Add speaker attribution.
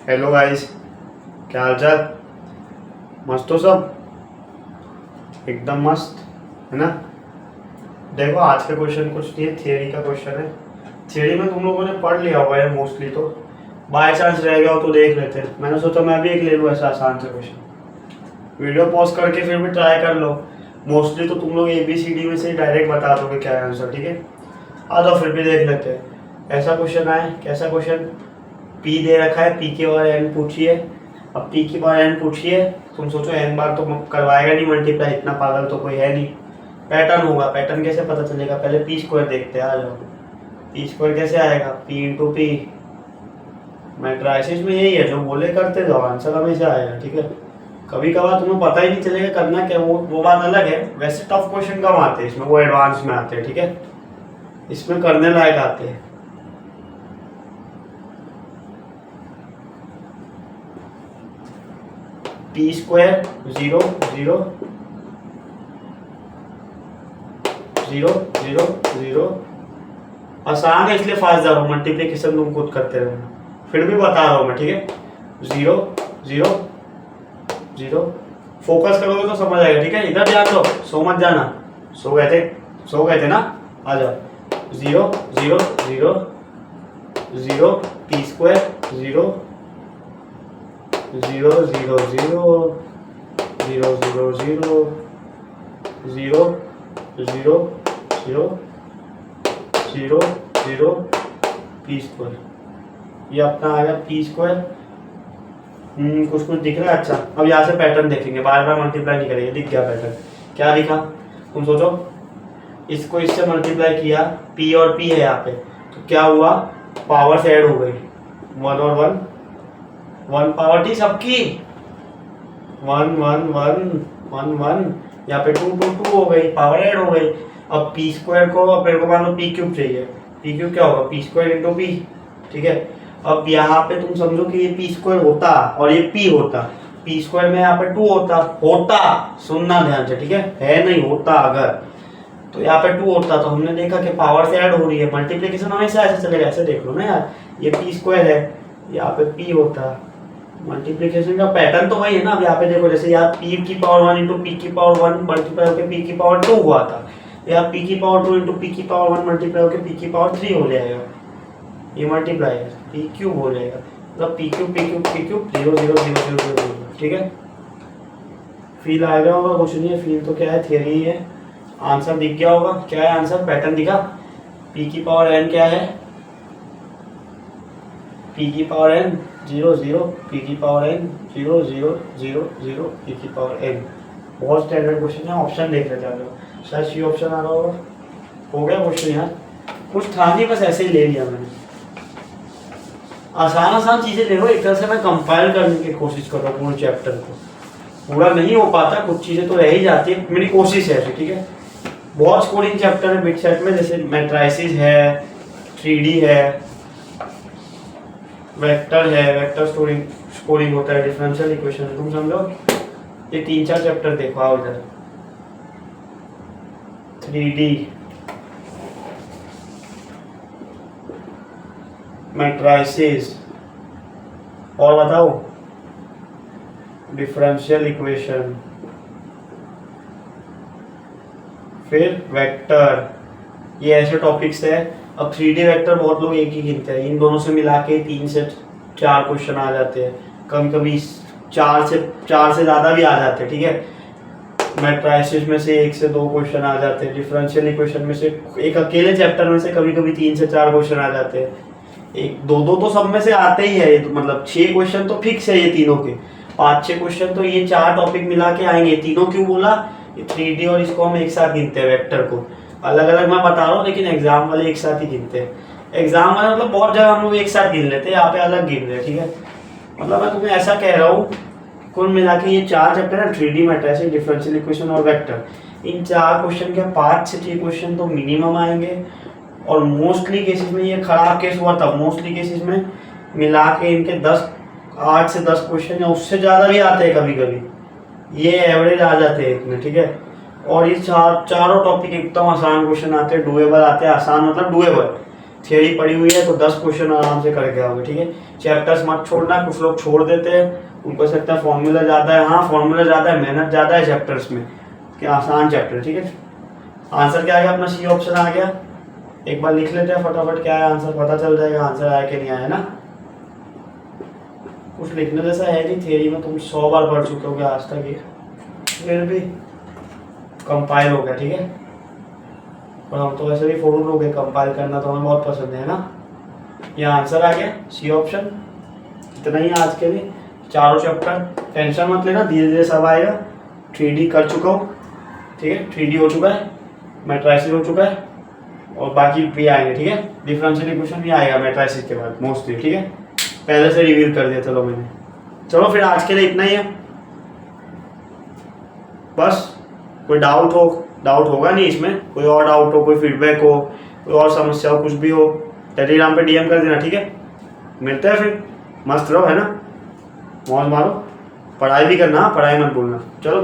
Speaker 1: Hello guys, क्या हाल चाल। मस्त हो सब, एकदम मस्त है ना। देखो आज का क्वेश्चन कुछ नहीं है, थियरी का क्वेश्चन है। थियरी में तुम लोगों ने पढ़ लिया होगा है मोस्टली, तो बाय चांस रह गया हो तो देख लेते हैं। मैंने सोचा मैं भी एक ले लूँ ऐसा आसान सा क्वेश्चन। वीडियो पॉज करके फिर भी ट्राई कर लो। मोस्टली तो तुम लोग ABCD में से ही डायरेक्ट बता दोगे क्या है आंसर, ठीक है। आ जाओ फिर भी देख लेते हैं। ऐसा क्वेश्चन आए, कैसा क्वेश्चन। P दे रखा है, P के बार N पूछिए। अब P की बार N पूछिए, तुम सोचो N बार तो करवाएगा नहीं मल्टीप्लाई, इतना पागल तो कोई है नहीं। पैटर्न होगा, पैटर्न कैसे पता चलेगा, पहले पी स्क्वायर देखते हैं। आ जाओ, पी स्क्वायर कैसे आएगा, P इंटू पी। मैट्राइसिस में यही है, जो बोले करते जाओ, आंसर हमेशा आएगा, ठीक है। कभी कभार तुम्हें पता ही नहीं चलेगा करना क्या, वो बात अलग है। वैसे टफ क्वेश्चन कम आते हैं इसमें, वो एडवांस में आते हैं, ठीक है। इसमें करने लायक आते हैं। P square 0 0 0 0 0। आसान है इसलिए फास्ट जा रहा हूँ, मल्टीप्लिकेशन तुम खुद करते रहना, फिर भी बता रहा हूँ मैं, ठीक है। 0 0 0। फोकस करोगे तो समझ आएगा, ठीक है। इधर ध्यान दो, सो मत जाना। सो गए थे ना। आ जाओ, 0 0 0 0 पी स्क्वायर 0 0 0 0 0 0 0 0 0 0 0 पी स्क्वायर। ये अपना आ गया पी स्क्वायर। कुछ कुछ दिख रहा है। अच्छा, अब यहाँ से पैटर्न देखेंगे, बार बार मल्टीप्लाई नहीं करेंगे। दिख गया पैटर्न, क्या दिखा तुम सोचो। इसको इससे मल्टीप्लाई किया, P और P है यहाँ पे, तो क्या हुआ, पावर्स ऐड हो गई। 1 और 1, 1 पावर थी सबकी, 1 1 1 1 1। यहाँ पे 2 2 2 हो गई, पावर ऐड हो गई। अब पी स्क्वायर को, अब मेरे को मान लो पी क्यूब चाहिए। पी क्यूब क्या होगा, पी स्क्वायर इंटू पी, ठीक है। अब यहाँ पे तुम समझो कि ये पी स्क्वायर होता और ये पी होता, पी स्क्वायर में यहाँ पे 2 होता, सुनना ध्यान से, ठीक है नहीं होता अगर, तो यहाँ पे 2 होता। तो हमने देखा कि पावर से ऐड हो रही है, मल्टीप्लिकेशन हमेशा ऐसे चलेगा। ऐसे देख लो ना यार, ये पी स्क्वायर है, यहाँ पे पी होता। मल्टीप्लिकेशन का पैटर्न तो वही है ना। अब यहाँ पे देखो, जैसे यहाँ पी की पावर 1 इंटू पी की पावर 1 मल्टीप्लाई होकर पी की पावर 2 हुआ था, यहाँ पी की पावर 2 इंटू पी की पावर 1 मल्टीप्लाई होकर पी की पावर 3 हो जाएगा। ये मल्टीप्लाई है, पी क्यूब हो जाएगा, मतलब पी क्यूब 0 0 0 0 0, ठीक है। फील आ गया होगा, कुछ नहीं है फील तो, क्या है थियरी है। आंसर दिख गया होगा, क्या है आंसर, पैटर्न दिखा। पी की पावर n क्या है, पी की पावर n 0 0, पी की पावर n 0 0 0 0, पी की पावर n। बहुत स्टैंडर्ड क्वेश्चन है। ऑप्शन देख लेते हैं, शायद सी ऑप्शन आ रहा होगा। हो गया क्वेश्चन यार, कुछ था नहीं, बस ऐसे ही ले लिया मैंने। आसान चीजें देखो, एक तरह से मैं कंपाइल करने की कोशिश कर रहा हूँ पूरे चैप्टर को। पूरा नहीं हो पाता, कुछ चीजें तो रह ही जाती है, मेरी कोशिश है, ठीक है। बहुत स्कोरिंग चैप्टर है बिग सेट में, जैसे मैट्राइसिस है, 3D है, वेक्टर है, वेक्टर स्कोरिंग होता है, डिफरेंशियल इक्वेशन है, तुम समझो। ये 3-4 चैप्टर देखो, आओ इधर। 3D, मैट्राइसिस, और बताओ डिफरेंशियल इक्वेशन, फिर वेक्टर। ये ऐसे टॉपिक्स है। अब 3D वेक्टर बहुत लोग एक ही गिनते हैं, इन दोनों से मिला के 3 से 4 क्वेश्चन आ जाते हैं, कभी कभी 4 से ज़्यादा भी आ जाते हैं, ठीक है। मैट्राइसिस में से 1 से 2 क्वेश्चन आ जाते हैं, डिफरेंशियल इक्वेशन में से एक अकेले चैप्टर में से कभी कभी 3 से 4 क्वेश्चन आ जाते हैं। 1 2 तो सब में से आते ही है, तो मतलब 6 क्वेश्चन तो फिक्स है ये तीनों के। 5-6 क्वेश्चन तो ये 4 टॉपिक मिला के आएंगे। तीनों क्यों बोला, ये 3D और इसको हम एक साथ गिनते हैं, वेक्टर को अलग अलग मैं बता रहा हूँ, लेकिन एग्जाम वाले एक साथ ही गिनते हैं। एग्जाम वाले मतलब बहुत जगह हम लोग एक साथ गिन लेते हैं, यहाँ पे अलग गिन रहे हैं, ठीक है। मतलब मैं तुम्हें ऐसा कह रहा हूँ, कुल मिला के ये 4 चैप्टर है, 3D, मैट्रिक्स, डिफरेंशियल इक्वेशन और वेक्टर। इन 4 क्वेश्चन के 5 से 6 क्वेश्चन तो मिनिमम आएंगे, और मोस्टली केसेस में, ये खराब केस हुआ तब, मोस्टली केसेस में मिला के इनके 8 से 10 क्वेश्चन या उससे ज़्यादा भी आते हैं कभी कभी, ये एवरेज आ जाते हैं इतने, ठीक है। और ये चारों टॉपिक एकदम आसान क्वेश्चन आते हैं, डुएबल आते हैं। आसान मतलब डुएबल, थियरी पड़ी हुई है तो 10 क्वेश्चन आराम से करके आओगे, ठीक है। चैप्टर्स मत छोड़ना, कुछ लोग छोड़ देते हैं, उनको लगता है फॉर्मूला ज़्यादा है। हाँ फॉर्मूला ज़्यादा है, मेहनत ज़्यादा है चैप्टर्स में, क्या आसान चैप्टर, ठीक है। आंसर क्या आ गया अपना, सी ऑप्शन आ गया। एक बार लिख लेते हैं फटाफट, क्या है आंसर, पता चल जाएगा आंसर आया कि नहीं आया ना। कुछ लिखने जैसा है नहीं, थियरी में तुम 100 बार पढ़ चुके हो आज तक, ये फिर भी कंपाइल हो गया, ठीक है। और हम तो वैसे भी फोटो लोग कंपाइल करना तो हमें बहुत पसंद है ना। ये आंसर आ गया सी ऑप्शन। इतना ही आज के लिए, चारों चैप्टर टेंशन मत लेना, धीरे धीरे सब आएगा। 3D कर चुका हूँ, ठीक है, 3D हो चुका है, मैट्राइसिस हो चुका है, और बाकी भी आएंगे, ठीक है। डिफरेंशियल इक्वेशन भी आएगा मैट्राइसिस के बाद मोस्टली, ठीक है। पहले से रिवील कर दिया चलो मैंने। चलो फिर आज के लिए इतना ही है बस। कोई डाउट होगा नहीं इसमें, कोई और डाउट हो, कोई फीडबैक हो, कोई और समस्या हो, कुछ भी हो, टेलीग्राम पे DM कर देना, ठीक है। मिलते हैं फिर, मस्त रहो, है ना, मौज मारो, पढ़ाई भी करना, पढ़ाई मत भूलना। चलो।